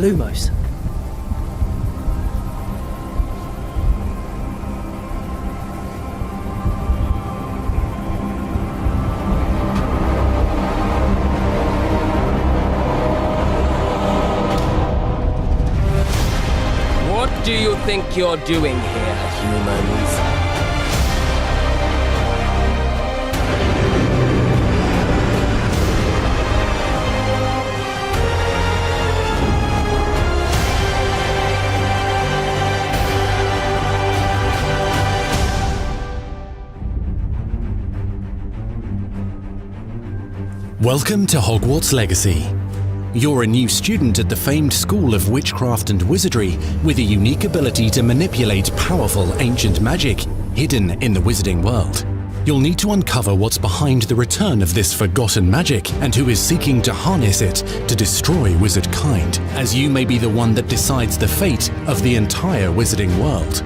Lumos. What do you think you're doing here, humans? Welcome to Hogwarts Legacy. You're a new student at the famed School of Witchcraft and Wizardry with a unique ability to manipulate powerful ancient magic hidden in the wizarding world. You'll need to uncover what's behind the return of this forgotten magic and who is seeking to harness it to destroy wizard kind, as you may be the one that decides the fate of the entire wizarding world.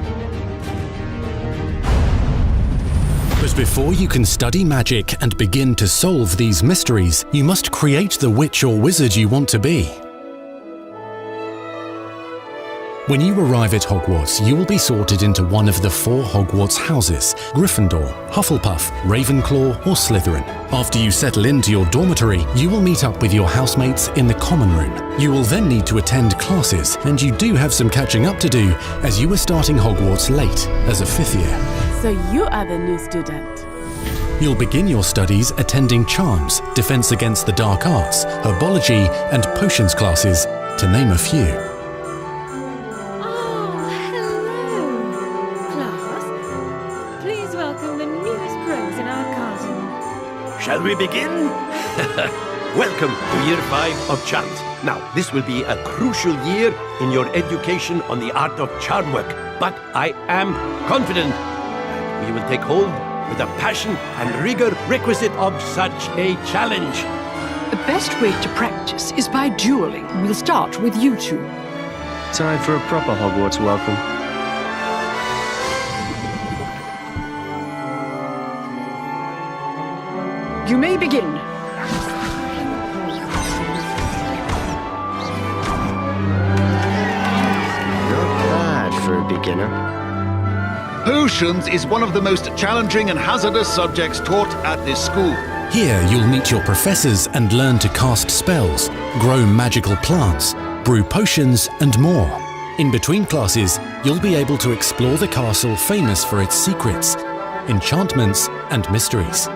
But before you can study magic and begin to solve these mysteries, you must create the witch or wizard you want to be. When you arrive at Hogwarts, you will be sorted into one of the 4 Hogwarts houses: Gryffindor, Hufflepuff, Ravenclaw, or Slytherin. After you settle into your dormitory, you will meet up with your housemates in the common room. You will then need to attend classes, and you do have some catching up to do, as you are starting Hogwarts late as a 5th year. So you are the new student. You'll begin your studies attending Charms, Defense Against the Dark Arts, Herbology, and Potions classes, to name a few. Oh, hello, class. Please welcome the newest pros in our garden. Shall we begin? Welcome to Year 5 of Charms. Now, this will be a crucial year in your education on the art of charm work, but I am confident we will take hold with the passion and rigor requisite of such a challenge. The best way to practice is by dueling. We'll start with you two. Time for a proper Hogwarts welcome. You may begin. Not bad for a beginner. Potions is one of the most challenging and hazardous subjects taught at this school. Here you'll meet your professors and learn to cast spells, grow magical plants, brew potions, and more. In between classes, you'll be able to explore the castle famous for its secrets, enchantments, and mysteries.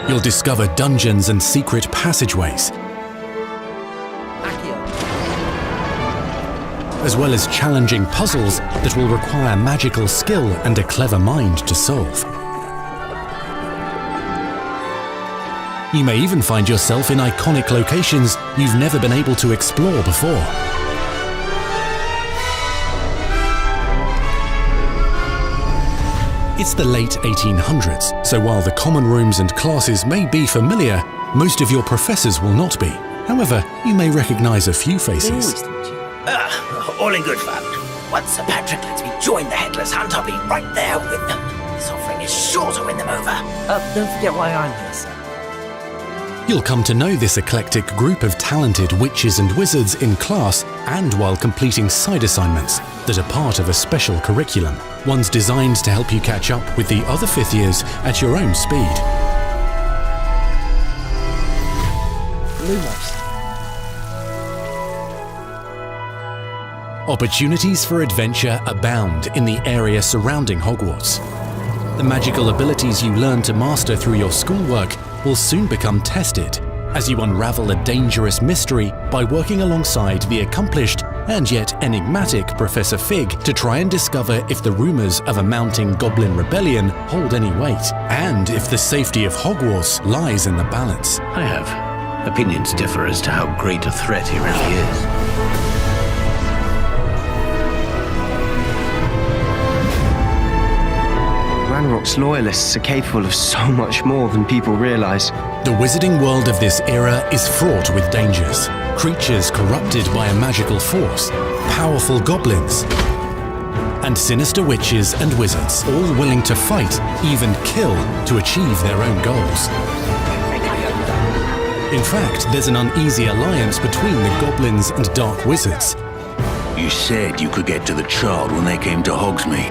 You'll discover dungeons and secret passageways, as well as challenging puzzles that will require magical skill and a clever mind to solve. You may even find yourself in iconic locations you've never been able to explore before. It's the late 1800s, so while the common rooms and classes may be familiar, most of your professors will not be. However, you may recognize a few faces. All in good fun. Once Sir Patrick lets me join the Headless Hunt, I'll be right there with them. This offering is sure to win them over. Don't forget why I'm here, sir. You'll come to know this eclectic group of talented witches and wizards in class and while completing side assignments that are part of a special curriculum, ones designed to help you catch up with the other 5th years at your own speed. Lumos. Opportunities for adventure abound in the area surrounding Hogwarts. The magical abilities you learn to master through your schoolwork will soon become tested as you unravel a dangerous mystery by working alongside the accomplished and yet enigmatic Professor Fig to try and discover if the rumors of a mounting goblin rebellion hold any weight, and if the safety of Hogwarts lies in the balance. I have. Opinions differ as to how great a threat he really is. Ranrock's loyalists are capable of so much more than people realize. The wizarding world of this era is fraught with dangers. Creatures corrupted by a magical force, powerful goblins, and sinister witches and wizards, all willing to fight, even kill, to achieve their own goals. In fact, there's an uneasy alliance between the goblins and dark wizards. You said you could get to the child when they came to Hogsmeade.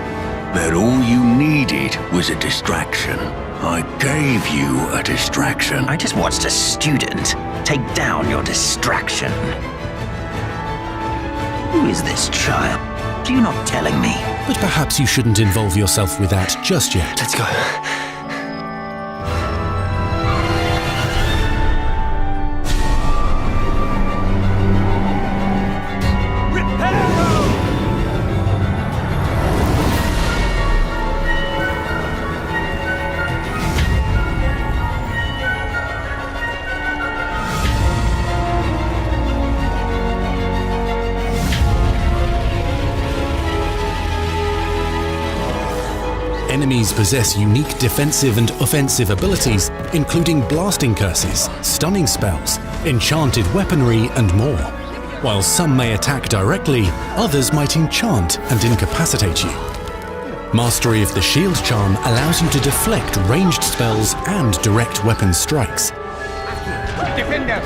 That all you needed was a distraction. I gave you a distraction. I just watched a student take down your distraction. Who is this child? Are you not telling me? But perhaps you shouldn't involve yourself with that just yet. Let's go. Enemies possess unique defensive and offensive abilities, including blasting curses, stunning spells, enchanted weaponry, and more. While some may attack directly, others might enchant and incapacitate you. Mastery of the shield charm allows you to deflect ranged spells and direct weapon strikes. Defender!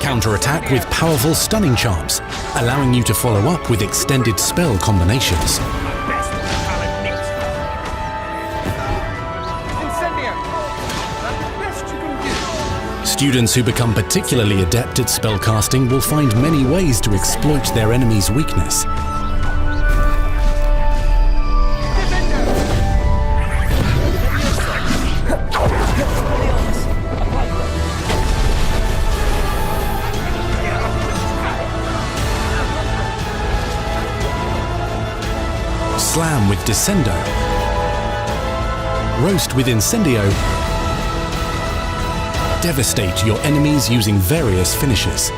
Counterattack with powerful stunning charms, allowing you to follow up with extended spell combinations. Students who become particularly adept at spellcasting will find many ways to exploit their enemy's weakness. Slam with Descendo, Roast with Incendio, devastate your enemies using various finishes.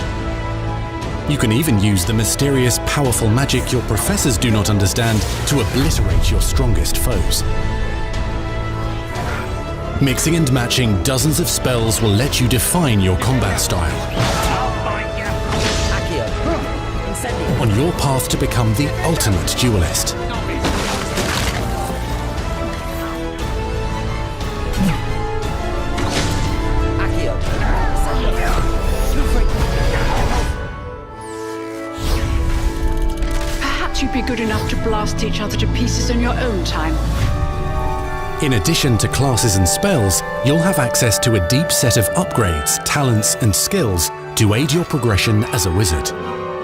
You can even use the mysterious, powerful magic your professors do not understand to obliterate your strongest foes. Mixing and matching dozens of spells will let you define your combat style. On your path to become the ultimate duelist. You'd be good enough to blast each other to pieces in your own time. In addition to classes and spells, you'll have access to a deep set of upgrades, talents, and skills to aid your progression as a wizard.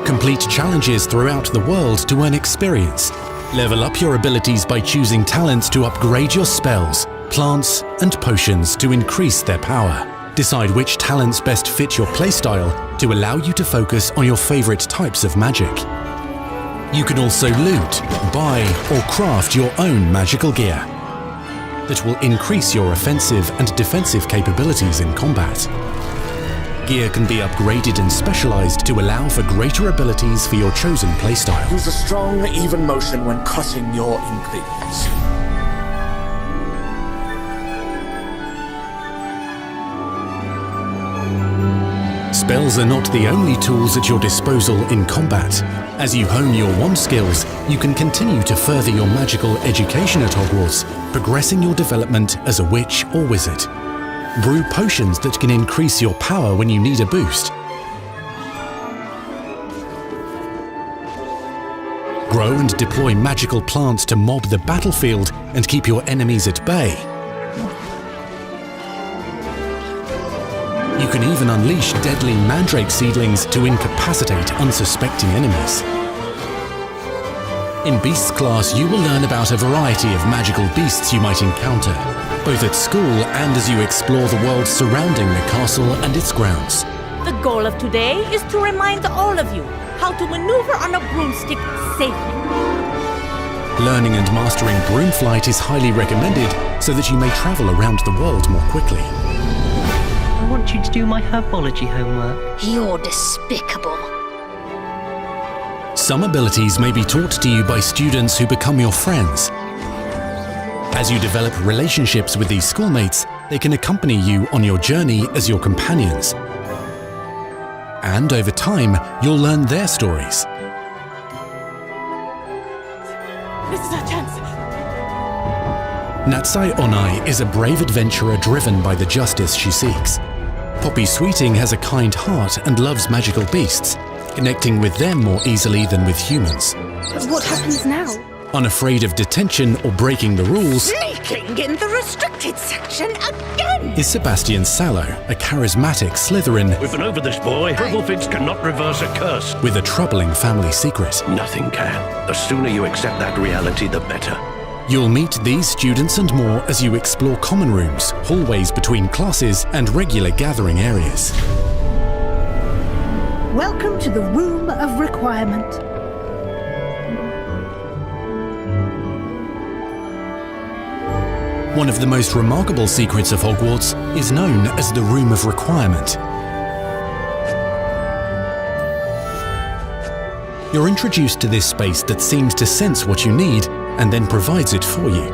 Complete challenges throughout the world to earn experience. Level up your abilities by choosing talents to upgrade your spells, plants, and potions to increase their power. Decide which talents best fit your playstyle to allow you to focus on your favorite types of magic. You can also loot, buy, or craft your own magical gear that will increase your offensive and defensive capabilities in combat. Gear can be upgraded and specialized to allow for greater abilities for your chosen playstyle. Use a strong, even motion when cutting your ingredients. Spells are not the only tools at your disposal in combat. As you hone your wand skills, you can continue to further your magical education at Hogwarts, progressing your development as a witch or wizard. Brew potions that can increase your power when you need a boost. Grow and deploy magical plants to mob the battlefield and keep your enemies at bay. You can even unleash deadly mandrake seedlings to incapacitate unsuspecting enemies. In Beasts class, you will learn about a variety of magical beasts you might encounter, both at school and as you explore the world surrounding the castle and its grounds. The goal of today is to remind all of you how to maneuver on a broomstick safely. Learning and mastering broom flight is highly recommended so that you may travel around the world more quickly. I want you to do my herbology homework. You're despicable. Some abilities may be taught to you by students who become your friends. As you develop relationships with these schoolmates, they can accompany you on your journey as your companions. And over time, you'll learn their stories. This is our chance. Natsai Onai is a brave adventurer driven by the justice she seeks. Poppy Sweeting has a kind heart and loves magical beasts, connecting with them more easily than with humans. But what happens now? Unafraid of detention or breaking the rules, Sneaking in the restricted section again! is Sebastian Sallow, a charismatic Slytherin We've been over this, boy. Purplefids cannot reverse a curse. with a troubling family secret. Nothing can. The sooner you accept that reality, the better. You'll meet these students and more as you explore common rooms, hallways between classes, and regular gathering areas. Welcome to the Room of Requirement. One of the most remarkable secrets of Hogwarts is known as the Room of Requirement. You're introduced to this space that seems to sense what you need and then provides it for you.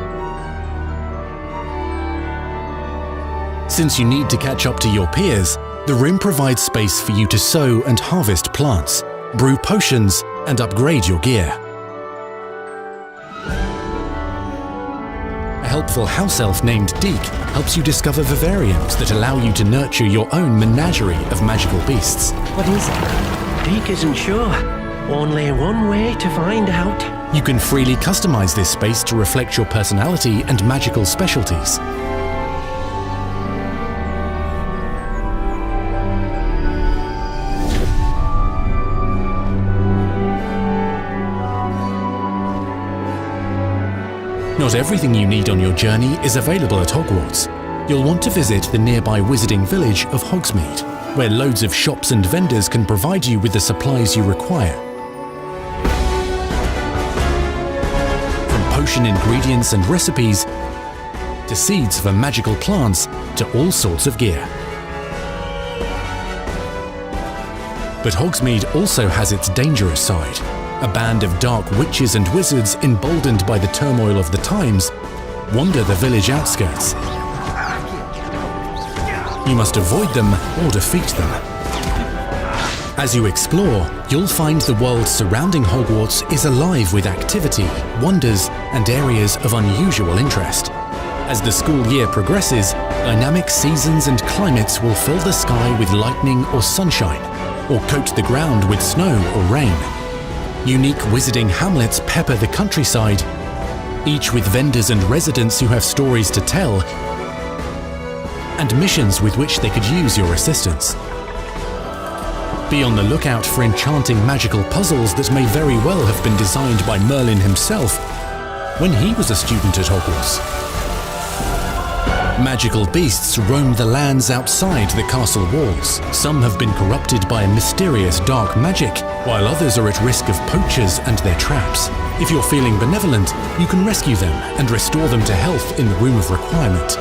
Since you need to catch up to your peers, the room provides space for you to sow and harvest plants, brew potions, and upgrade your gear. A helpful house elf named Deke helps you discover vivariums that allow you to nurture your own menagerie of magical beasts. What is it? Deke isn't sure. Only one way to find out. You can freely customize this space to reflect your personality and magical specialties. Not everything you need on your journey is available at Hogwarts. You'll want to visit the nearby wizarding village of Hogsmeade, where loads of shops and vendors can provide you with the supplies you require. From potion ingredients and recipes, to seeds for magical plants, to all sorts of gear. But Hogsmeade also has its dangerous side. A band of dark witches and wizards, emboldened by the turmoil of the times, wander the village outskirts. You must avoid them or defeat them. As you explore, you'll find the world surrounding Hogwarts is alive with activity, wonders, and areas of unusual interest. As the school year progresses, dynamic seasons and climates will fill the sky with lightning or sunshine, or coat the ground with snow or rain. Unique wizarding hamlets pepper the countryside, each with vendors and residents who have stories to tell, and missions with which they could use your assistance. Be on the lookout for enchanting magical puzzles that may very well have been designed by Merlin himself when he was a student at Hogwarts. Magical beasts roam the lands outside the castle walls. Some have been corrupted by a mysterious dark magic, while others are at risk of poachers and their traps. If you're feeling benevolent, you can rescue them and restore them to health in the Room of Requirement.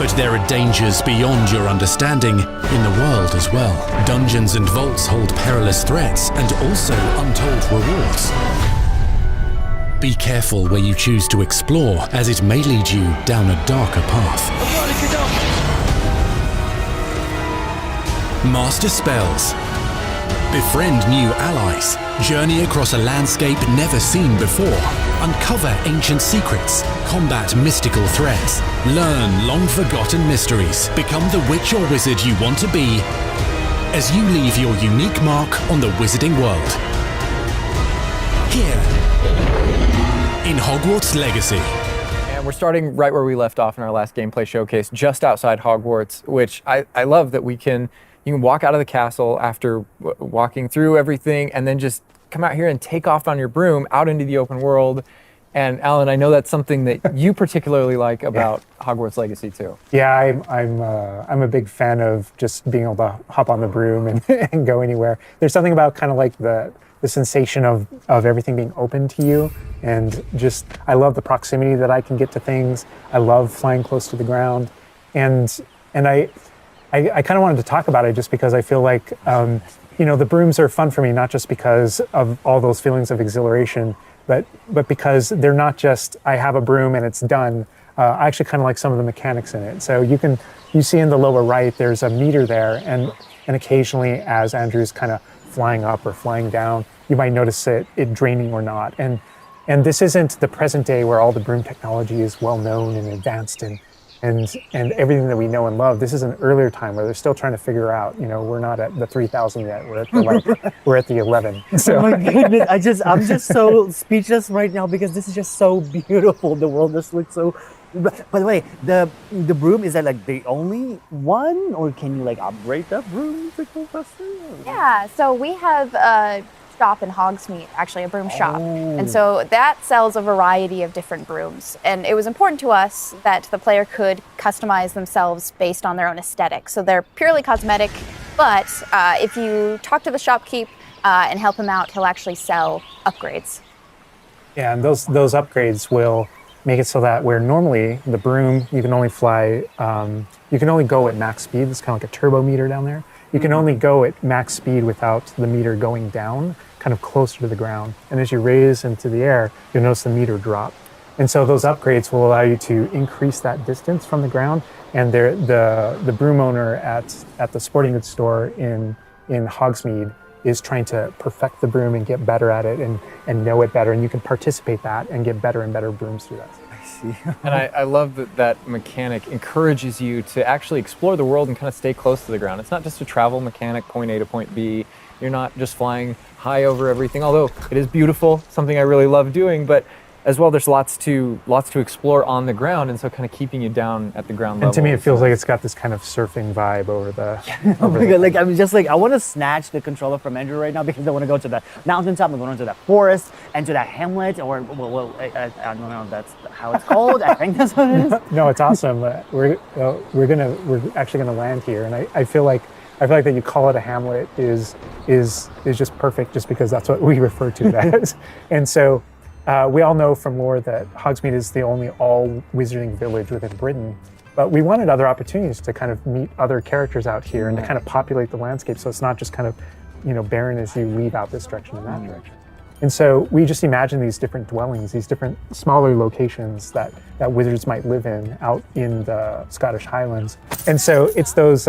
But there are dangers beyond your understanding in the world as well. Dungeons and vaults hold perilous threats and also untold rewards. Be careful where you choose to explore, as it may lead you down a darker path. Master spells. Befriend new allies. Journey across a landscape never seen before. Uncover ancient secrets. Combat mystical threats. Learn long-forgotten mysteries. Become the witch or wizard you want to be as you leave your unique mark on the wizarding world. Here, in Hogwarts Legacy. And we're starting right where we left off in our last gameplay showcase, just outside Hogwarts, which I love that you can walk out of the castle after walking through everything and then just come out here and take off on your broom out into the open world. And Alan, I know that's something that you particularly like about Hogwarts Legacy too. Yeah, I'm a big fan of just being able to hop on the broom and go anywhere. There's something about kind of like the sensation of everything being open to you, and just I love the proximity that I can get to things. I love flying close to the ground, and I kind of wanted to talk about it just because I feel like the brooms are fun for me, not just because of all those feelings of exhilaration, but because they're not just I have a broom and it's done. I actually kind of like some of the mechanics in it. So you see in the lower right there's a meter there, and occasionally as Andrew's kind of flying up or flying down, you might notice it draining or not. And And this isn't the present day where all the broom technology is well known and advanced and everything that we know and love. This is an earlier time where they're still trying to figure out, we're not at the 3000 yet, we're at the 11. So. Oh my goodness, I'm just so speechless right now because this is just so beautiful. The world just looks so. By the way, the broom, is that like the only one, or can you like upgrade that broom to go faster? Yeah, so we have a shop in Hogsmeade, actually a broom shop. And so that sells a variety of different brooms. And it was important to us that the player could customize themselves based on their own aesthetic. So they're purely cosmetic, but if you talk to the shopkeep and help him out, he'll actually sell upgrades. Yeah, and those upgrades will make it so that where normally the broom, you can only fly, you can only go at max speed. It's kind of like a turbo meter down there. You can only go at max speed without the meter going down, kind of closer to the ground. And as you raise into the air, you'll notice the meter drop. And so those upgrades will allow you to increase that distance from the ground. And the broom owner at the sporting goods store in Hogsmeade is trying to perfect the broom and get better at it and know it better. And you can participate that and get better and better brooms through that. And I love that mechanic encourages you to actually explore the world and kind of stay close to the ground. It's not just a travel mechanic, point A to point B. You're not just flying high over everything, although it is beautiful, something I really love doing, but as well, there's lots to explore on the ground, and so kind of keeping you down at the ground level. And to me, it feels like it's got this kind of surfing vibe over the. Oh my god! Like I'm just like I want to snatch the controller from Andrew right now because I want to go to the mountaintop, I'm going to the forest, and to that hamlet, or I don't know if that's how it's called. I think that's what it is. No, it's awesome. We're actually gonna land here, and I feel like that you call it a hamlet is just perfect, just because that's what we refer to it as, and so. We all know from lore that Hogsmeade is the only all-wizarding village within Britain, but we wanted other opportunities to kind of meet other characters out here and to kind of populate the landscape, so it's not just kind of, barren as you leave out this direction and that direction. And so we just imagine these different dwellings, these different smaller locations that wizards might live in out in the Scottish Highlands. And so it's those.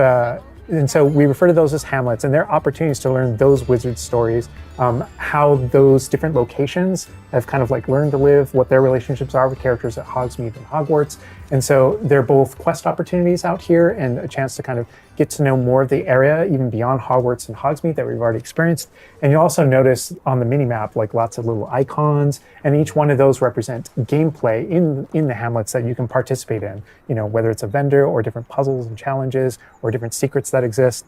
And so we refer to those as hamlets, and they're opportunities to learn those wizard stories, how those different locations have kind of like learned to live, what their relationships are with characters at Hogsmeade and Hogwarts. And so they're both quest opportunities out here and a chance to kind of get to know more of the area, even beyond Hogwarts and Hogsmeade that we've already experienced. And you'll also notice on the mini-map, like lots of little icons, and each one of those represent gameplay in the hamlets that you can participate in, whether it's a vendor or different puzzles and challenges or different secrets that exist.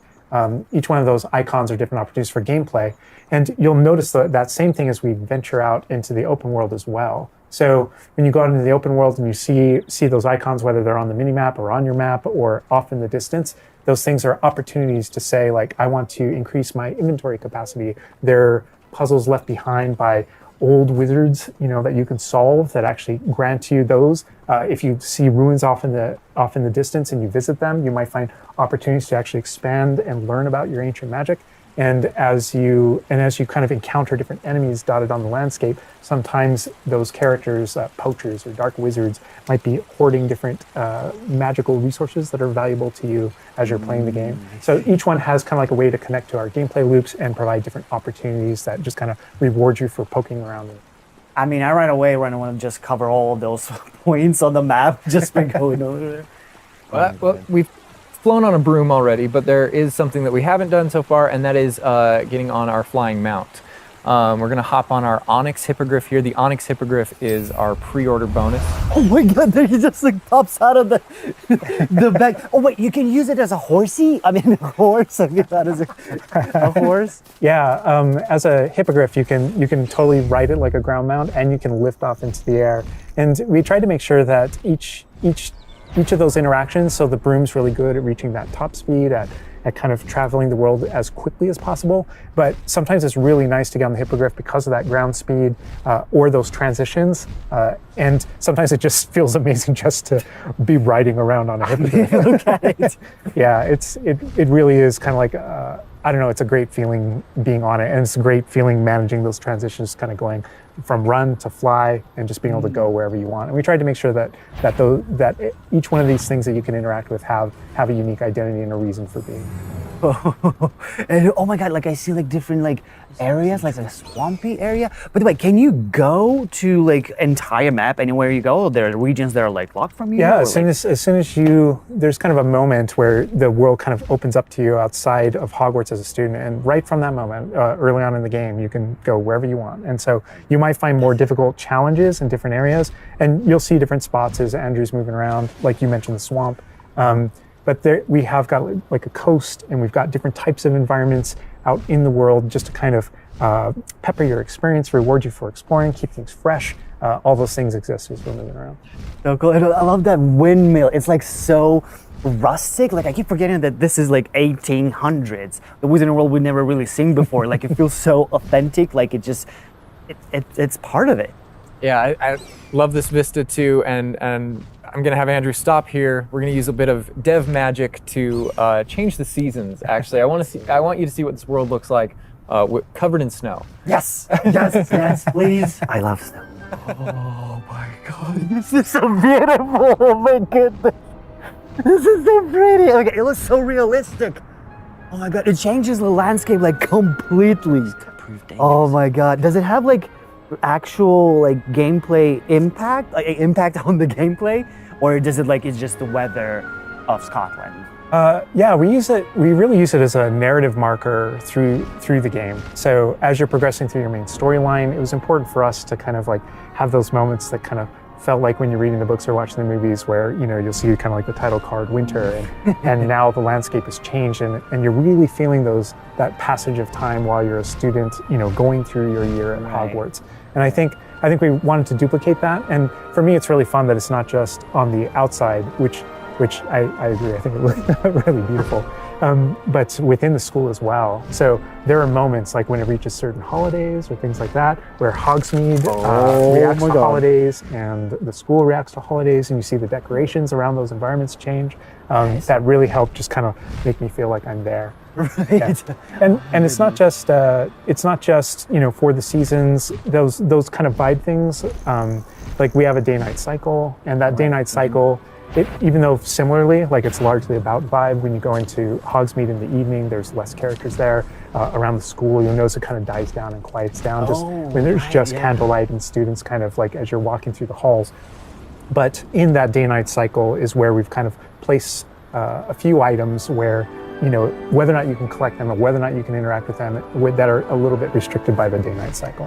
Each one of those icons are different opportunities for gameplay. And you'll notice that same thing as we venture out into the open world as well. So when you go out into the open world and you see those icons, whether they're on the mini-map or on your map or off in the distance, those things are opportunities to say, like, I want to increase my inventory capacity. They're puzzles left behind by old wizards, that you can solve that actually grant you those. If you see ruins off in the distance and you visit them, you might find opportunities to actually expand and learn about your ancient magic. And as you kind of encounter different enemies dotted on the landscape, sometimes those characters, poachers or dark wizards, might be hoarding different magical resources that are valuable to you as you're playing the game. So each one has kind of like a way to connect to our gameplay loops and provide different opportunities that just kind of reward you for poking around. I mean, I right away want to just cover all of those points on the map just by going over there. Well, we've flown on a broom already, but there is something that we haven't done so far, and that is getting on our flying mount. We're going to hop on our Onyx Hippogriff here. The Onyx Hippogriff is our pre-order bonus. Oh my god, there he just like pops out of the back. Oh wait, you can use it as a horsey? I mean, a horse? I mean, that is a horse? Yeah, as a hippogriff, you can totally ride it like a ground mount, and you can lift off into the air. And we tried to make sure that each of those interactions, so the broom's really good at reaching that top speed, at kind of traveling the world as quickly as possible. But sometimes it's really nice to get on the hippogriff because of that ground speed or those transitions. And sometimes it just feels amazing just to be riding around on a hippogriff. Look at it. Yeah, it really is kind of like, I don't know, it's a great feeling being on it. And it's a great feeling managing those transitions, kind of going from run to fly and just being able to go wherever you want. And we tried to make sure that each one of these things that you can interact with have a unique identity and a reason for being. And oh my god, like I see like different like areas, like a swampy area. By the way, can you go to like entire map anywhere you go? Or there are regions that are like locked from you? Yeah, or, as soon as you, there's kind of a moment where the world kind of opens up to you outside of Hogwarts as a student, and right from that moment, early on in the game, you can go wherever you want. And so you might find more difficult challenges in different areas, and you'll see different spots as Andrew's moving around, like you mentioned, the swamp. But there, we have got like a coast, and we've got different types of environments out in the world just to kind of pepper your experience, reward you for exploring, keep things fresh. All those things exist as we're moving around. So cool. I love that windmill. It's like so rustic. Like I keep forgetting that this is like 1800s. The Wizarding World we've never really seen before. Like it feels so authentic. Like it's part of it. Yeah, I love this vista too, and I'm gonna have Andrew stop here. We're gonna use a bit of dev magic to change the seasons. Actually, I want you to see what this world looks like, covered in snow. Yes, yes, please. I love snow. Oh my god, this is so beautiful. Oh my goodness, this is so pretty. Okay, it looks so realistic. Oh my god, it changes the landscape like completely. Oh my god, does it have like actual like gameplay impact, like impact on the gameplay, or does it like it's just the weather of Scotland? Yeah, we really use it as a narrative marker through the game. So as you're progressing through your main storyline, it was important for us to kind of like have those moments that kind of felt like when you're reading the books or watching the movies where, you know, you'll see kind of like the title card winter and now the landscape has changed and you're really feeling that passage of time while you're a student, you know, going through your year at Hogwarts. And I think we wanted to duplicate that. And for me, it's really fun that it's not just on the outside, which I agree, I think it looked really beautiful, but within the school as well. So there are moments like when it reaches certain holidays or things like that, where Hogsmeade reacts to holidays and the school reacts to holidays, and you see the decorations around those environments change. That really helped just kind of make me feel like I'm there. Right. Yeah. And it's not just you know, for the seasons, those kind of vibe things. Like we have a day-night cycle, and that day-night cycle, even though similarly, like it's largely about vibe, when you go into Hogsmeade in the evening, there's less characters there. Around the school, you'll notice it kind of dies down and quiets down just when there's just candlelight and students kind of like as you're walking through the halls. But in that day-night cycle is where we've kind of placed a few items where, you know, whether or not you can collect them or whether or not you can interact with them that are a little bit restricted by the day-night cycle.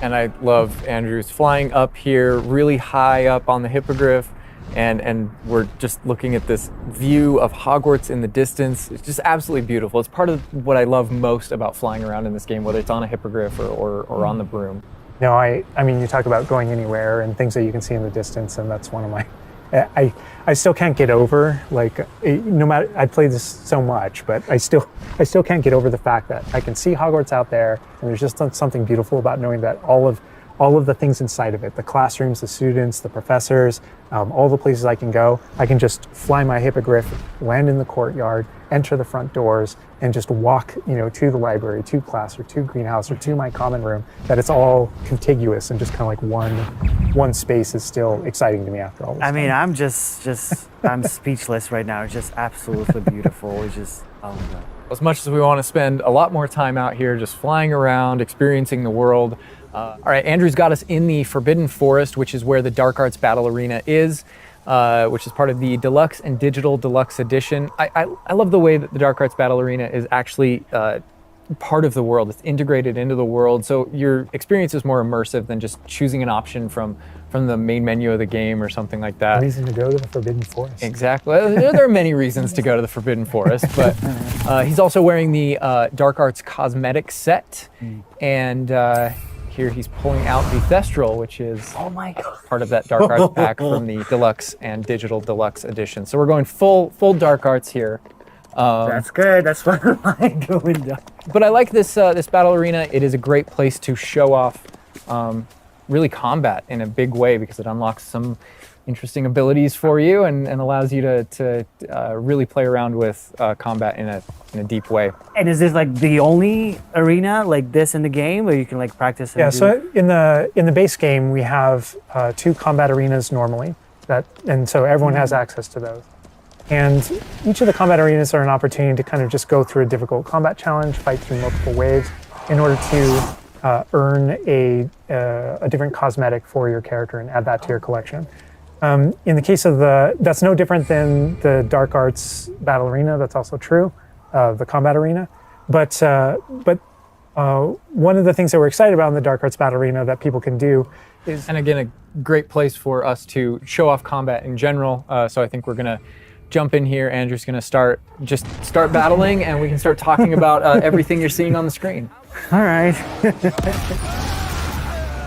And I love Andrew's flying up here, really high up on the hippogriff. And we're just looking at this view of Hogwarts in the distance. It's just absolutely beautiful. It's part of what I love most about flying around in this game, whether it's on a hippogriff or on the broom. No, I mean, you talk about going anywhere and things that you can see in the distance, and that's one of my, I still can't get over, like, no matter, I played this so much, but I still can't get over the fact that I can see Hogwarts out there, and there's just something beautiful about knowing that all of the things inside of it, the classrooms, the students, the professors, all the places I can go, I can just fly my hippogriff, land in the courtyard, enter the front doors, and just walk, you know, to the library, to class, or to greenhouse, or to my common room, that it's all contiguous and just kind of like one space is still exciting to me after all this time. mean, I'm I'm speechless right now. It's just absolutely beautiful. It's just, oh my God. As much as we want to spend a lot more time out here just flying around, experiencing the world. All right, Andrew's got us in the Forbidden Forest, which is where the Dark Arts Battle Arena is, which is part of the Deluxe and Digital Deluxe Edition. I love the way that the Dark Arts Battle Arena is actually part of the world. It's integrated into the world, so your experience is more immersive than just choosing an option from the main menu of the game or something like that. A reason to go to the Forbidden Forest. Exactly. There are many reasons to go to the Forbidden Forest, but he's also wearing the Dark Arts cosmetic set, and here he's pulling out the Thestral, which is part of that Dark Arts pack from the Deluxe and Digital Deluxe Edition. So we're going full Dark Arts here. That's good. That's what I going down. But I like this battle arena. It is a great place to show off really combat in a big way, because it unlocks some interesting abilities for you and allows you to really play around with combat in a deep way. And is this like the only arena like this in the game, where you can like practice? Yeah. So in the base game, we have 2 combat arenas normally, and so everyone has access to those. And each of the combat arenas are an opportunity to kind of just go through a difficult combat challenge, fight through multiple waves in order to earn a different cosmetic for your character and add that to your collection. In the case of that's no different than the Dark Arts Battle Arena. That's also true, the combat arena. But one of the things that we're excited about in the Dark Arts Battle Arena that people can do is, and again, a great place for us to show off combat in general. So I think we're gonna jump in here. Andrew's gonna start battling, and we can start talking about everything you're seeing on the screen. All right.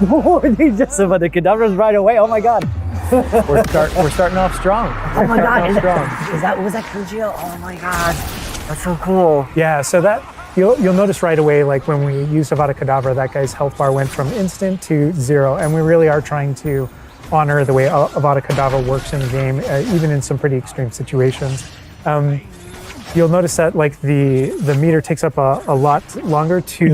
Oh, they just about the cadavers right away. Oh my god. We're starting off strong. Oh my god. Was that Kujio? Oh my god. That's so cool. Yeah, so that you'll notice right away, like when we used Avada Kedavra, that guy's health bar went from instant to 0, and we really are trying to honor the way Avada Kedavra works in the game, even in some pretty extreme situations. You'll notice that like the meter takes up a lot longer to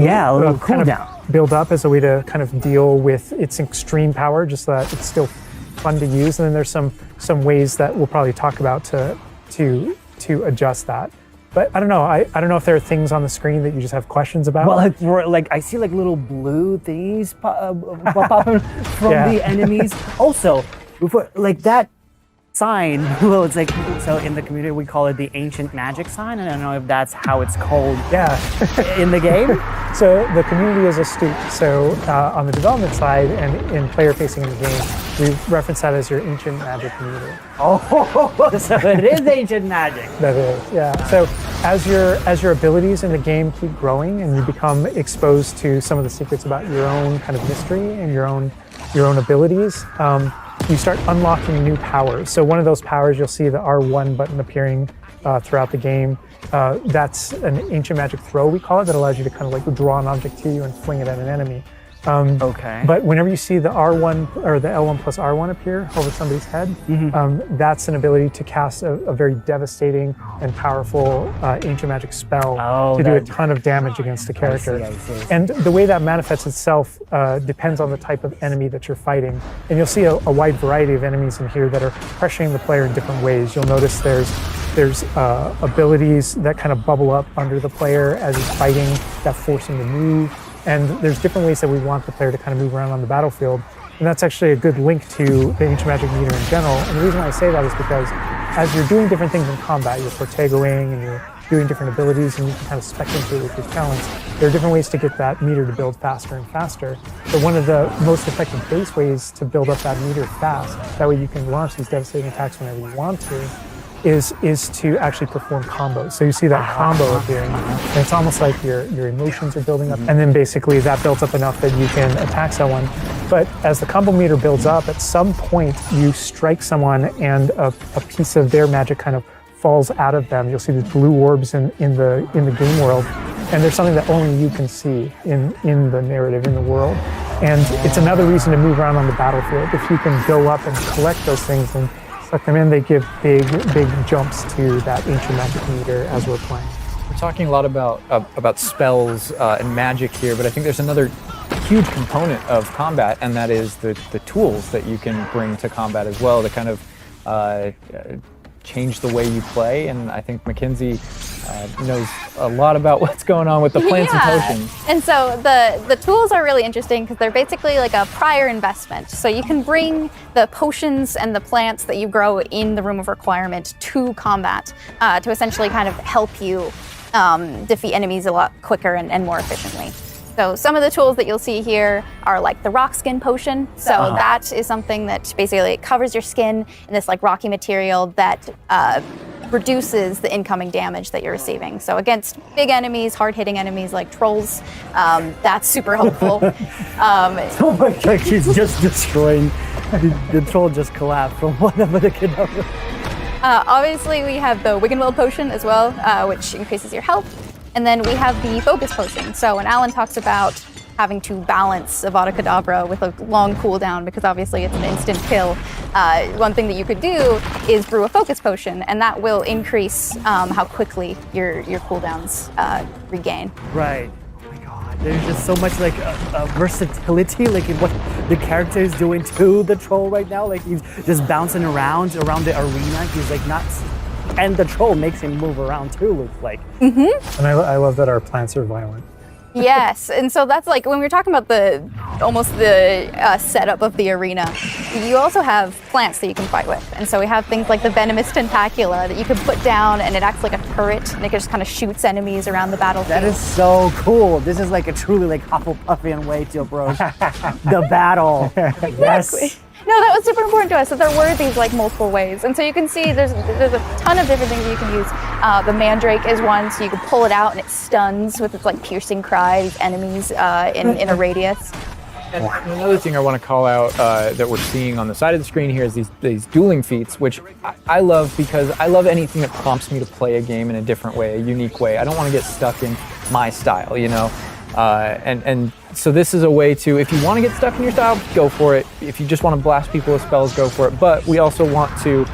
kind of build up as a way to kind of deal with its extreme power, just so that it's still fun to use. And then there's some ways that we'll probably talk about to adjust that. But I don't know. I don't know if there are things on the screen that you just have questions about. Well, like I see like little blue things popping from the enemies. Also, before like that sign, well, it's like, so in the community we call it the ancient magic sign. I don't know if that's how it's called in the game. So the community is astute. So on the development side and in player facing in the game, we reference that as your ancient magic meter. Oh, so it is ancient magic. That is, yeah. So as your abilities in the game keep growing and you become exposed to some of the secrets about your own kind of mystery and your own abilities, you start unlocking new powers. So one of those powers, you'll see the R1 button appearing throughout the game. That's an ancient magic throw, we call it, that allows you to kind of like draw an object to you and fling it at an enemy. Okay. But whenever you see the R1 or the L1 plus R1 appear over somebody's head, that's an ability to cast a very devastating and powerful ancient magic spell to do a ton of damage against the character. I see. And the way that manifests itself depends on the type of enemy that you're fighting. And you'll see a wide variety of enemies in here that are pressuring the player in different ways. You'll notice there's abilities that kind of bubble up under the player as he's fighting that force him to move. And there's different ways that we want the player to kind of move around on the battlefield. And that's actually a good link to the ancient magic meter in general. And the reason why I say that is because as you're doing different things in combat, you're Portegoing and you're doing different abilities and you can kind of spec into it with your talents, there are different ways to get that meter to build faster and faster. But one of the most effective base ways to build up that meter fast, that way you can launch these devastating attacks whenever you want to, is to actually perform combos. So you see that combo appearing, and it's almost like your emotions are building up, and then basically that builds up enough that you can attack someone. But as the combo meter builds up, at some point you strike someone and a piece of their magic kind of falls out of them. You'll see these blue orbs in the game world, and there's something that only you can see in the narrative, in the world. And it's another reason to move around on the battlefield. If you can go up and collect those things and suck them in, they give big jumps to that ancient magic meter as we're playing. We're talking a lot about spells and magic here, but I think there's another huge component of combat, and that is the tools that you can bring to combat as well to kind of change the way you play. And I think Mackenzie knows a lot about what's going on with the plants and potions. And so the tools are really interesting because they're basically like a prior investment. So you can bring the potions and the plants that you grow in the Room of Requirement to combat to essentially kind of help you defeat enemies a lot quicker and more efficiently. So some of the tools that you'll see here are like the rock skin potion. So that is something that basically covers your skin in this like rocky material that reduces the incoming damage that you're receiving. So against big enemies, hard-hitting enemies like trolls, that's super helpful. Oh my god, she's just destroying. The troll just collapsed from whatever the kid. Obviously, we have the Wiggenweld potion as well, which increases your health. And then we have the focus potion. So when Alan talks about having to balance Avada Kedavra with a long cooldown, because obviously it's an instant kill, one thing that you could do is brew a focus potion, and that will increase how quickly your cooldowns regain. Right. Oh my god, there's just so much like versatility, like in what the character is doing to the troll right now. Like he's just bouncing around the arena. He's like not And the troll makes him move around too, looks like. And I love that our plants are violent. Yes, and so that's like when we were talking about the setup of the arena, you also have plants that you can fight with. And so we have things like the venomous tentacula that you can put down and it acts like a turret and it just kind of shoots enemies around the battlefield. That is so cool. This is like a truly like Hufflepuffian way to approach the battle. Exactly. No, that was super important to us, that there were these like multiple ways. And so you can see there's a ton of different things that you can use. The mandrake is one, so you can pull it out and it stuns with its like piercing cry these enemies in a radius. And another thing I want to call out that we're seeing on the side of the screen here is these dueling feats, which I love because I love anything that prompts me to play a game in a different way, a unique way. I don't want to get stuck in my style, you know? And so this is a way to, if you want to get stuck in your style, go for it. If you just want to blast people with spells, go for it. But we also want to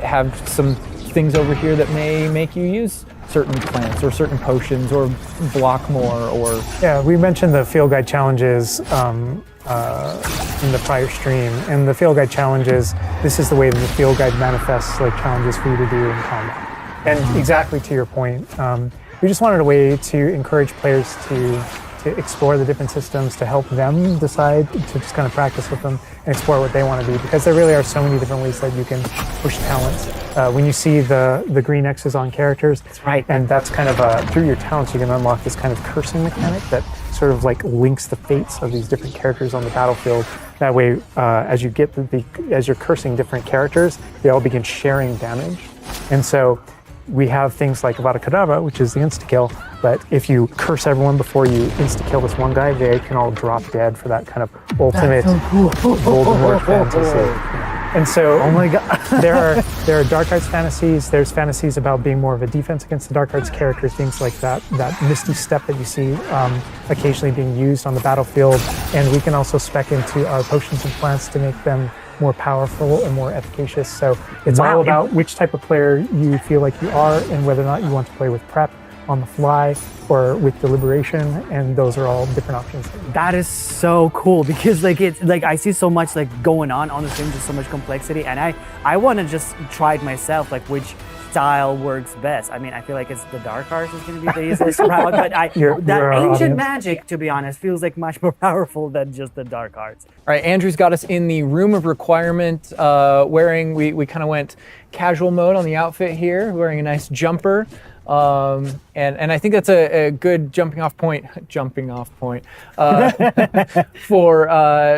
have some things over here that may make you use certain plants or certain potions or block more or... Yeah, we mentioned the field guide challenges in the prior stream. And the field guide challenges, this is the way that the field guide manifests like challenges for you to do in combat. And exactly to your point, we just wanted a way to encourage players to explore the different systems, to help them decide, to just kind of practice with them and explore what they want to do, because there really are so many different ways that you can push talents. When you see the green X's on characters, that's right, and that's kind of through your talents you can unlock this kind of cursing mechanic that sort of like links the fates of these different characters on the battlefield. That way, as you're cursing different characters, they all begin sharing damage, and so we have things like Avada Kedavra, which is the insta-kill, but if you curse everyone before you insta-kill this one guy, they can all drop dead for that kind of ultimate Voldemort fantasy. And so, oh my God, there are dark arts fantasies. There's fantasies about being more of a defense against the dark arts characters, things like that misty step that you see occasionally being used on the battlefield. And we can also spec into our potions and plants to make them more powerful and more efficacious. So it's all about which type of player you feel like you are and whether or not you want to play with prep on the fly or with deliberation, and those are all different options. That is so cool because like it's like I see so much like going on the stream, just so much complexity, and I want to just try it myself, like which style works best. I mean, I feel like it's the dark arts is going to be the easiest route, but that ancient magic, to be honest, feels like much more powerful than just the dark arts. All right, Andrew's got us in the room of requirement, wearing, we kind of went casual mode on the outfit here, wearing a nice jumper. And I think that's a good jumping off point for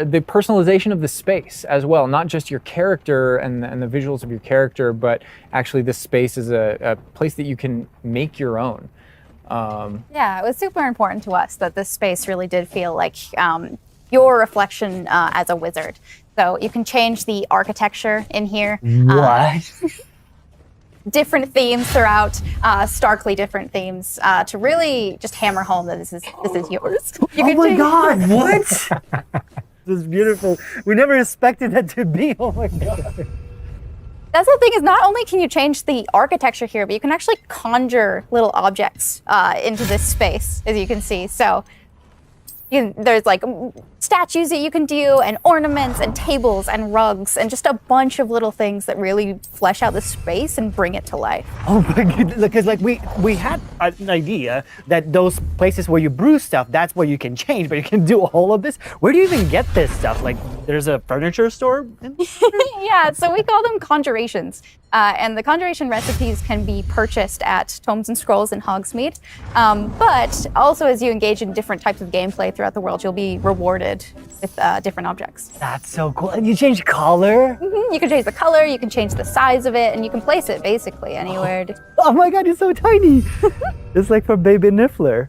the personalization of the space as well. Not just your character and the visuals of your character, but actually this space is a place that you can make your own. Yeah, it was super important to us that this space really did feel like your reflection as a wizard. So you can change the architecture in here. What? Different themes throughout, starkly different themes, to really just hammer home that this is yours. Oh my God, what? This is beautiful. We never expected that to be. Oh my God. That's the thing, is not only can you change the architecture here, but you can actually conjure little objects into this space, as you can see. So there's like statues that you can do, and ornaments and tables and rugs and just a bunch of little things that really flesh out the space and bring it to life. Oh my goodness, because like we had an idea that those places where you brew stuff, that's where you can change, but you can do all of this. Where do you even get this stuff? Like there's a furniture store? Yeah, so we call them conjurations. And the conjuration recipes can be purchased at Tomes and Scrolls in Hogsmeade. But also as you engage in different types of gameplay throughout the world, you'll be rewarded with different objects. That's so cool. And you change color? Mm-hmm. You can change the color, you can change the size of it, and you can place it basically anywhere. Oh my God, it's so tiny. It's like for Baby Niffler.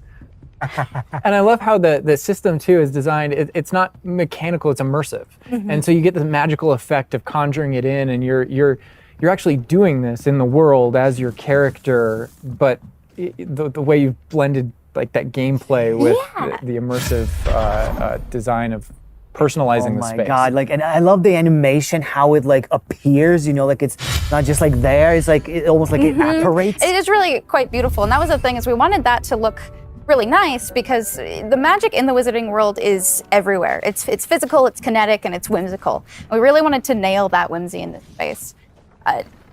And I love how the system too is designed. It's not mechanical, it's immersive. Mm-hmm. And so you get the magical effect of conjuring it in, and you're actually doing this in the world as your character, but the way you've blended like that gameplay with the immersive design of personalizing the space. Oh my God, like, and I love the animation, how it like appears, you know, like it's not just like there, it's like it almost like it apparates. It is really quite beautiful, and that was the thing, is we wanted that to look really nice because the magic in the wizarding world is everywhere. It's physical, it's kinetic, and it's whimsical. And we really wanted to nail that whimsy in this space.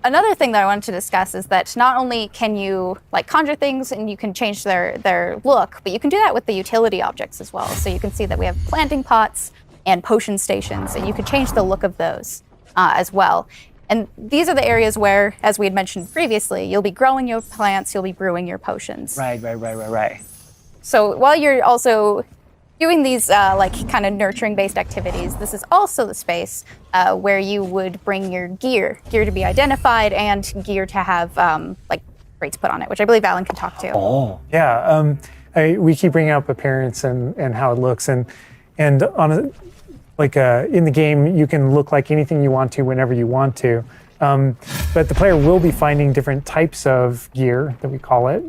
Another thing that I wanted to discuss is that not only can you like conjure things and you can change their look, but you can do that with the utility objects as well. So you can see that we have planting pots and potion stations, and you can change the look of those as well. And these are the areas where, as we had mentioned previously, you'll be growing your plants, you'll be brewing your potions. Right. So while you're also doing these like kind of nurturing-based activities, this is also the space where you would bring your gear to be identified and gear to have like traits put on it, which I believe Alan can talk to. Oh, yeah. We keep bringing up appearance and how it looks, and on a, like in the game, you can look like anything you want to whenever you want to. But the player will be finding different types of gear, that we call it,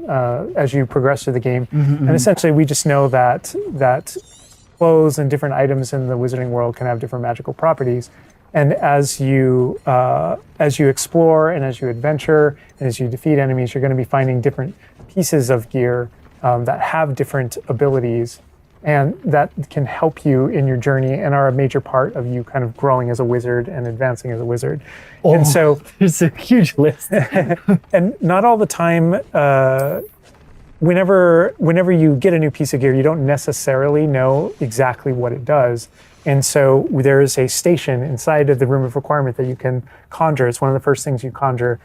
as you progress through the game. And essentially, we just know that clothes and different items in the wizarding world can have different magical properties. And as you explore and as you adventure and as you defeat enemies, you're going to be finding different pieces of gear that have different abilities, and that can help you in your journey and are a major part of you kind of growing as a wizard and advancing as a wizard. And so it's a huge list. And not all the time, whenever you get a new piece of gear, you don't necessarily know exactly what it does. And so there is a station inside of the Room of Requirement that you can conjure. It's one of the first things you conjure,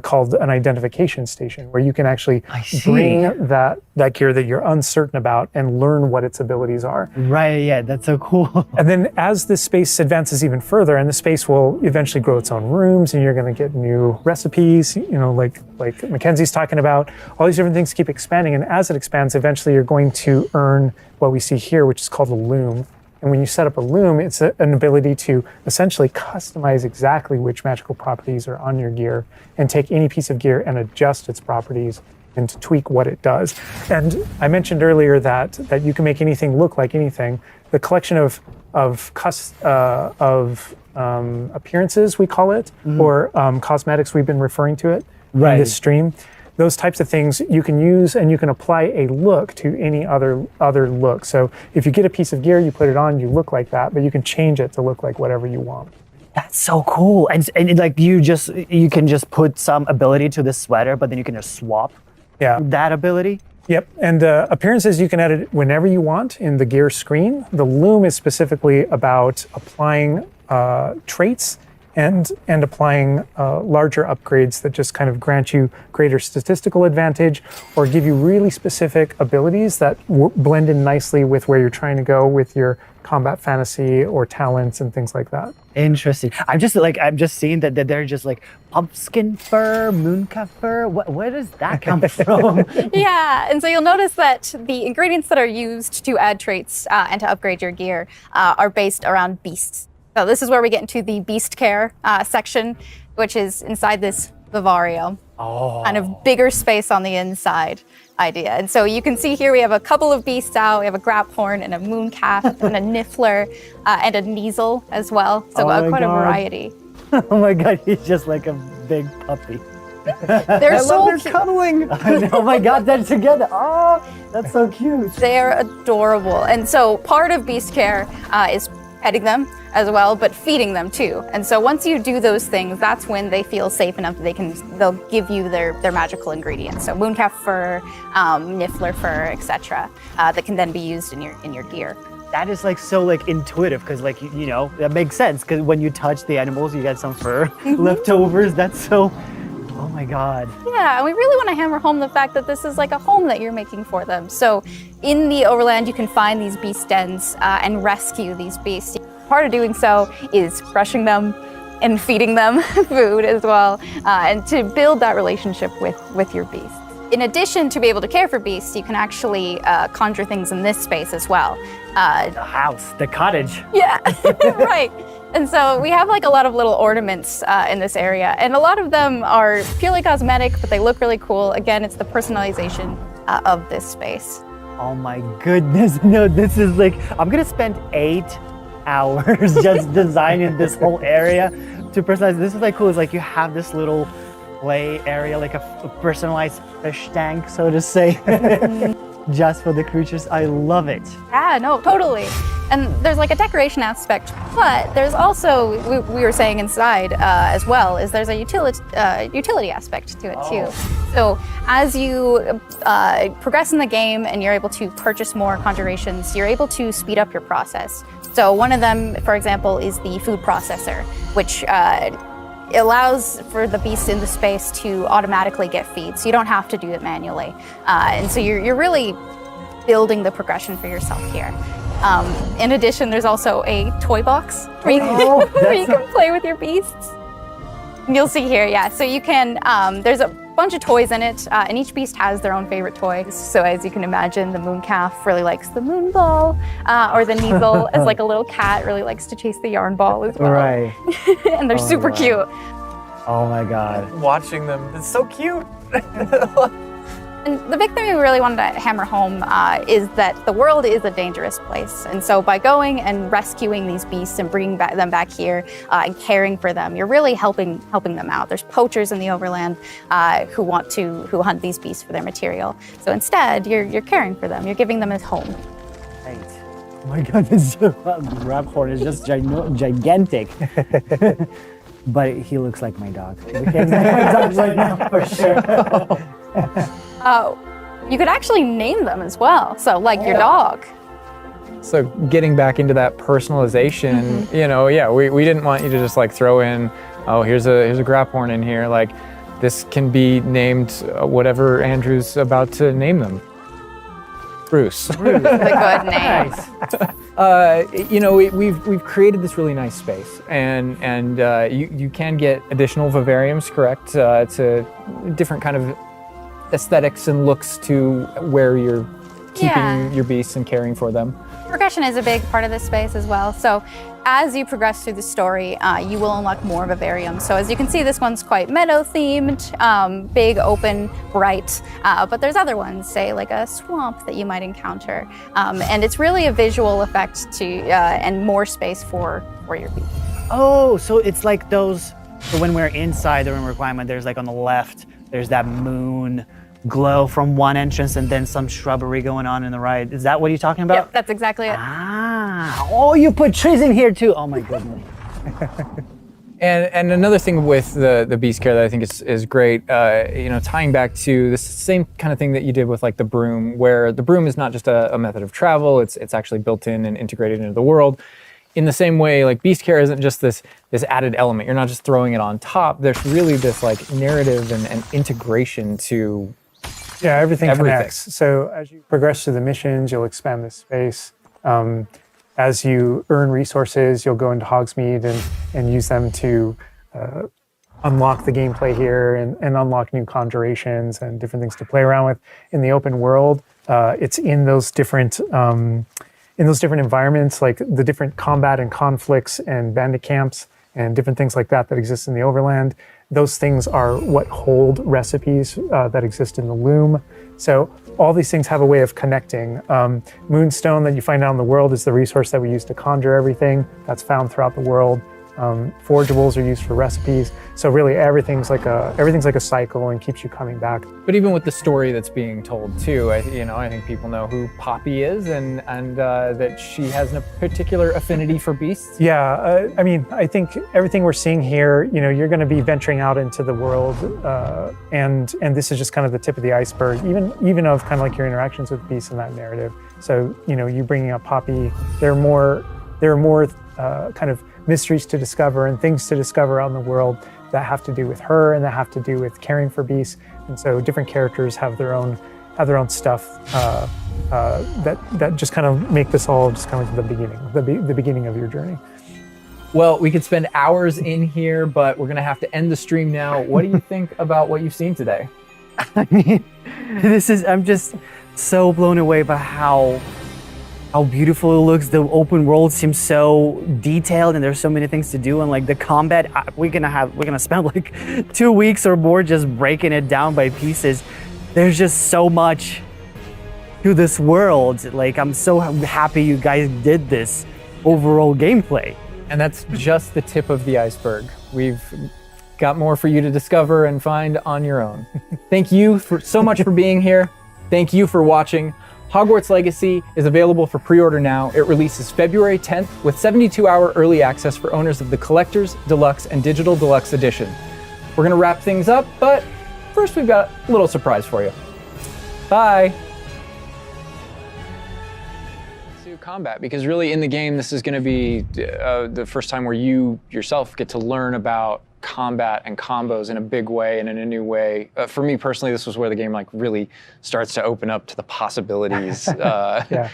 called an identification station, where you can actually bring that gear that you're uncertain about and learn what its abilities are. Right, yeah, that's so cool. And then as this space advances even further, and the space will eventually grow its own rooms, and you're going to get new recipes, like Mackenzie's talking about, all these different things keep expanding. And as it expands, eventually you're going to earn what we see here, which is called a loom. And when you set up a loom, it's an ability to essentially customize exactly which magical properties are on your gear and take any piece of gear and adjust its properties and to tweak what it does. And I mentioned earlier that you can make anything look like anything. The collection of appearances, we call it, or cosmetics, we've been referring to it in this stream. Those types of things you can use, and you can apply a look to any other look. So if you get a piece of gear, you put it on, you look like that, but you can change it to look like whatever you want. That's so cool. And like you can just put some ability to this sweater, but then you can just swap that ability. Yep, and appearances you can edit whenever you want in the gear screen. The loom is specifically about applying traits and applying larger upgrades that just kind of grant you greater statistical advantage or give you really specific abilities that blend in nicely with where you're trying to go with your combat fantasy or talents and things like that. Interesting. I'm just seeing that they're just like pumpkin fur, mooncalf fur. Where does that come from? Yeah, and so you'll notice that the ingredients that are used to add traits and to upgrade your gear are based around beasts. So this is where we get into the beast care section, which is inside this vivario. Kind of bigger space on the inside idea. And so you can see here we have a couple of beasts out. We have a graphorn and a mooncalf and a niffler and a neasel as well. So quite a variety. Oh my God, he's just like a big puppy. They're so cuddling. Oh my God, they're together. Oh, that's so cute. They're adorable. And so part of beast care is petting them as well, but feeding them too. And so once you do those things, that's when they feel safe enough that they'll give you their magical ingredients. So mooncalf fur, niffler fur, etc. That can then be used in your gear. That is like so like intuitive because like you know that makes sense because when you touch the animals, you get some fur leftovers. That's so. Oh my God. Yeah, and we really want to hammer home the fact that this is like a home that you're making for them. So in the overland, you can find these beast dens and rescue these beasts. Part of doing so is brushing them and feeding them food as well, and to build that relationship with your beasts. In addition to be able to care for beasts, you can actually conjure things in this space as well. The house, the cottage. Yeah, right. And so we have like a lot of little ornaments in this area, and a lot of them are purely cosmetic, but they look really cool. Again, it's the personalization of this space. Oh my goodness, no, this is like, I'm gonna spend 8 hours just designing this whole area to personalize. This is like cool, it's like you have this little play area, like a personalized fish tank, so to say, just for the creatures. I love it. Yeah, no, totally. And there's like a decoration aspect, but there's also, we were saying inside as well, is there's a utility aspect to it too. So as you progress in the game and you're able to purchase more conjurations, you're able to speed up your process. So one of them, for example, is the food processor, which allows for the beasts in the space to automatically get feed, so you don't have to do it manually. And so you're really building the progression for yourself here. In addition, there's also a toy box where you can play with your beasts. You'll see here, yeah. So you can, there's a bunch of toys in it, and each beast has their own favorite toy. So as you can imagine, the moon calf really likes the moon ball, or the Neasel, as like a little cat, really likes to chase the yarn ball as well. Right. And they're super cute. Oh my God. Watching them, it's so cute. And the big thing we really wanted to hammer home is that the world is a dangerous place. And so by going and rescuing these beasts and bringing them back here and caring for them, you're really helping them out. There's poachers in the overland who hunt these beasts for their material. So instead, you're caring for them. You're giving them a home. Right. Oh my God, this Raphorn is just gigantic. But he looks like my dog. We can't make my dogs right now for sure. You could actually name them as well. So like your dog. So getting back into that personalization, you know, yeah, we didn't want you to just like throw in, oh, here's a Graphorn in here. Like this can be named whatever Andrew's about to name them. Bruce. Bruce. That's a good name. You know, we've created this really nice space, and you can get additional vivariums, correct? To different kind of aesthetics and looks to where you're keeping your beasts and caring for them. Progression is a big part of this space as well. So as you progress through the story, you will unlock more vivariums. So as you can see, this one's quite meadow themed, big, open, bright, but there's other ones, say like a swamp that you might encounter. And it's really a visual effect to and more space for your beast. Oh, so it's like those, so when we're inside the room requirement, there's like on the left, there's that moon glow from one entrance and then some shrubbery going on the right. Is that what you're talking about? Yep, that's exactly it. Ah, oh, you put trees in here too. Oh my goodness. And another thing with the beast care that I think is great, you know, tying back to this same kind of thing that you did with like the broom, where the broom is not just a method of travel, it's actually built in and integrated into the world. In the same way, like beast care isn't just this added element. You're not just throwing it on top. There's really this like narrative and integration to everything connects. So as you progress through the missions, you'll expand this space. As you earn resources, you'll go into Hogsmeade and use them to unlock the gameplay here and unlock new conjurations and different things to play around with. In the open world, it's in those different environments, like the different combat and conflicts and bandit camps and different things like that exist in the overland. Those things are what hold recipes that exist in the loom. So all these things have a way of connecting. Moonstone that you find out in the world is the resource that we use to conjure everything that's found throughout the world. Forageables are used for recipes. So really everything's like a cycle and keeps you coming back. But even with the story that's being told too, I think people know who Poppy is and that she has a particular affinity for beasts. Yeah, I mean, I think everything we're seeing here, you know, you're going to be venturing out into the world, and this is just kind of the tip of the iceberg, even of kind of like your interactions with beasts in that narrative. So, you know, you bringing up Poppy, there are more kind of mysteries to discover and things to discover out in the world that have to do with her and that have to do with caring for beasts. And so different characters have their own stuff that just kind of make this all just kind of like the beginning of your journey. Well, we could spend hours in here, but we're gonna have to end the stream now. What do you think about what you've seen today? I mean, I'm just so blown away by how beautiful it looks. The open world seems so detailed and there's so many things to do, and like the combat, we're gonna spend like 2 weeks or more just breaking it down by pieces. There's just so much to this world. Like, I'm so happy you guys did this overall gameplay. And that's just the tip of the iceberg. We've got more for you to discover and find on your own. Thank you so much for being here. Thank you for watching. Hogwarts Legacy is available for pre-order now. It releases February 10th with 72-hour early access for owners of the Collector's, Deluxe, and Digital Deluxe Edition. We're gonna wrap things up, but first we've got a little surprise for you. Bye. To combat, because really in the game, this is gonna be the first time where you yourself get to learn about combat and combos in a big way and in a new way. For me personally, this was where the game like really starts to open up to the possibilities. Yeah.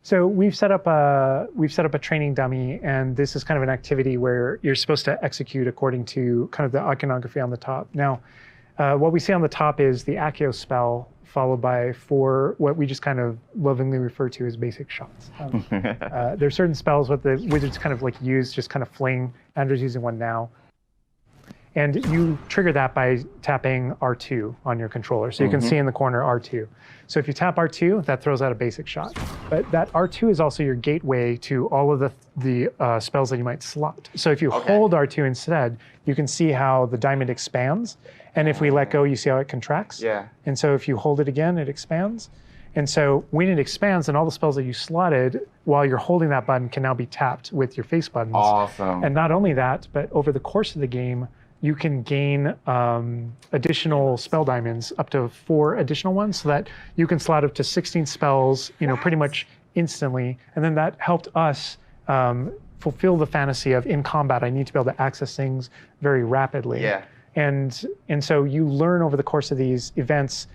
So we've set up a training dummy, and this is kind of an activity where you're supposed to execute according to kind of the iconography on the top. Now, what we see on the top is the Accio spell, followed by 4 what we just kind of lovingly refer to as basic shots. There's certain spells what the wizards kind of like use, just kind of fling. Andrew's using one now. And you trigger that by tapping R2 on your controller. So you can see in the corner R2. So if you tap R2, that throws out a basic shot. But that R2 is also your gateway to all of the spells that you might slot. So if you hold R2 instead, you can see how the diamond expands. And if we let go, you see how it contracts. Yeah. And so if you hold it again, it expands. And so when it expands, then all the spells that you slotted while you're holding that button can now be tapped with your face buttons. Awesome. And not only that, but over the course of the game, you can gain additional spell diamonds, up to 4 additional ones, so that you can slot up to 16 spells, pretty much instantly. And then that helped us fulfill the fantasy of in combat, I need to be able to access things very rapidly. Yeah. And so you learn over the course of these events,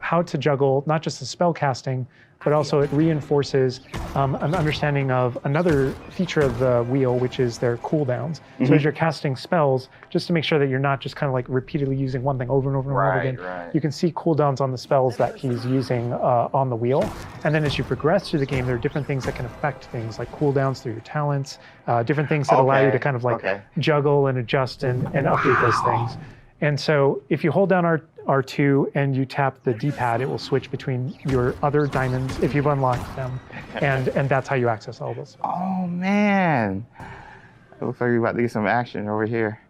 how to juggle not just the spell casting, but also it reinforces an understanding of another feature of the wheel, which is their cooldowns. So as you're casting spells, just to make sure that you're not just kind of like repeatedly using one thing over and over and over again, you can see cooldowns on the spells that he's using on the wheel. And then as you progress through the game, there are different things that can affect things, like cooldowns through your talents, different things that allow you to kind of like juggle and adjust and update those things. And so if you hold down R2 and you tap the D-pad, it will switch between your other diamonds if you've unlocked them. And that's how you access all those. Oh, man. It looks like we're about to get some action over here.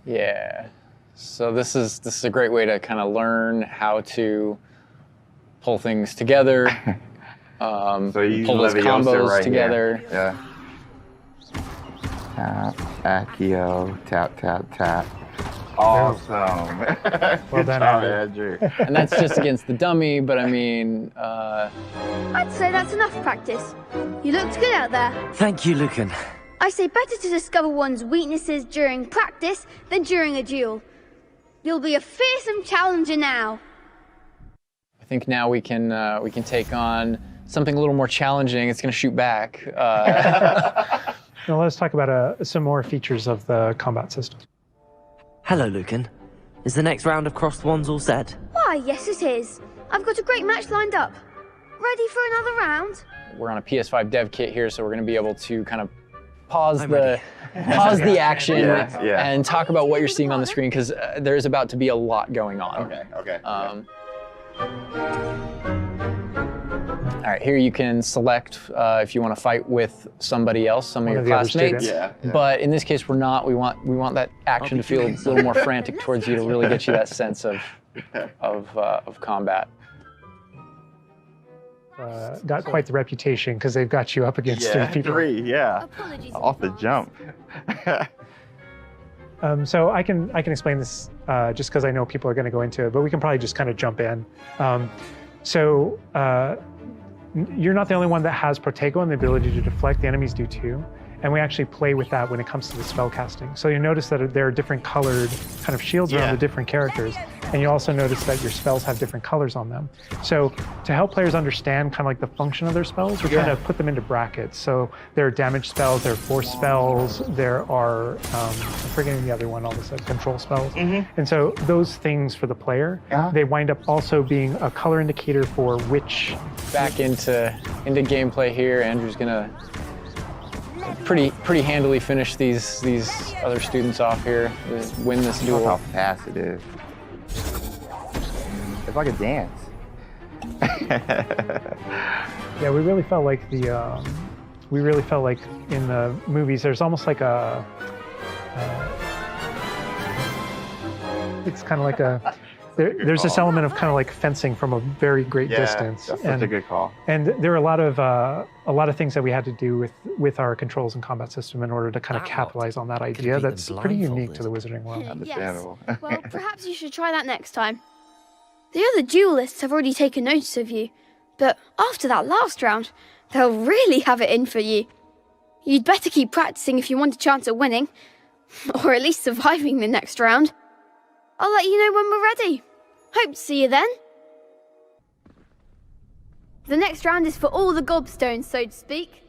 Yeah. So this is a great way to kind of learn how to pull things together, so you pull those combos right together. Here. Yeah. Tap, Accio, tap, tap, tap. Awesome. Well done, Andrew. And that's just against the dummy, but I mean... I'd say that's enough practice. You looked good out there. Thank you, Lucan. I say better to discover one's weaknesses during practice than during a duel. You'll be a fearsome challenger now. I think now we can take on something a little more challenging. It's going to shoot back. Now let's talk about some more features of the combat system. Hello, Lucan. Is the next round of Crossed Wands all set? Why, yes it is. I've got a great match lined up. Ready for another round? We're on a PS5 dev kit here, so we're going to be able to kind of pause the action and talk about what you're seeing on the screen, because there is about to be a lot going on. Okay. All right, here you can select if you want to fight with somebody else, some of your classmates. But in this case, we're not. We want that action to feel a little more frantic towards you to really get you that sense of combat. Got quite the reputation because they've got you up against 3 people. 3, off the jump. So I can explain this just because I know people are going to go into it, but we can probably just kind of jump in. You're not the only one that has Protego and the ability to deflect. The enemies do too. And we actually play with that when it comes to the spell casting. So you notice that there are different colored kind of shields around the different characters. And you also notice that your spells have different colors on them. So to help players understand kind of like the function of their spells, we're trying to put them into brackets. So there are damage spells, there are force spells, there are, I'm forgetting the other one, all of a sudden, control spells. And so those things for the player, they wind up also being a color indicator for which... Back into gameplay here. Andrew's gonna pretty handily finish these other students off here, win this duel. Look how fast it is. It's like a dance. Yeah, we really felt like in the movies, there's almost like it's kind of like there's this element of kind of like fencing from a very great distance. That's such a good call. And there are a lot of things that we had to do with our controls and combat system in order to kind of capitalize on that idea that's pretty unique to the Wizarding world. Yes. Well, perhaps you should try that next time. The other duelists have already taken notice of you, but after that last round, they'll really have it in for you. You'd better keep practicing if you want a chance at winning, or at least surviving the next round. I'll let you know when we're ready. Hope to see you then. The next round is for all the gobstones, so to speak.